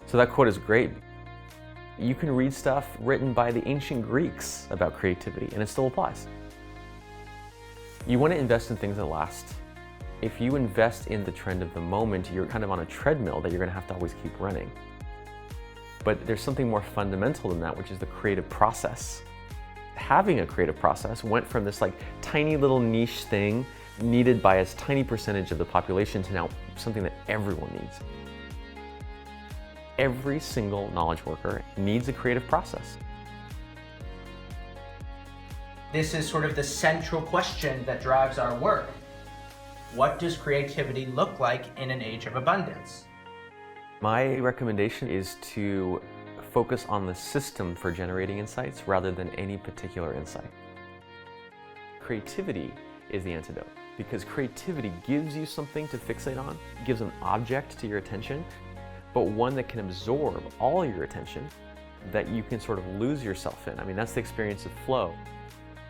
So that quote is great. You can read stuff written by the ancient Greeks about creativity and it still applies. You want to invest in things that last. If you invest in the trend of the moment, you're kind of on a treadmill that you're going to have to always keep running. But there's something more fundamental than that, which is the creative process. Having a creative process went from this tiny little niche thing needed by a tiny percentage of the population to now something that everyone needs. Every single knowledge worker needs a creative process. This is sort of the central question that drives our work. What does creativity look like in an age of abundance? My recommendation is to focus on the system for generating insights rather than any particular insight. Creativity is the antidote because creativity gives you something to fixate on, gives an object to your attention, but one that can absorb all your attention that you can sort of lose yourself in. I mean, that's the experience of flow.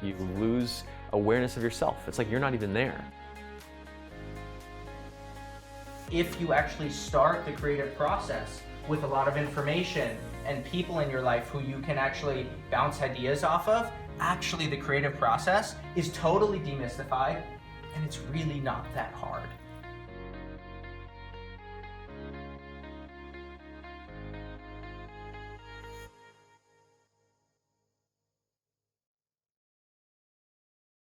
You lose awareness of yourself. It's like you're not even there. If you actually start the creative process with a lot of information and people in your life who you can actually bounce ideas off of, actually the creative process is totally demystified and it's really not that hard.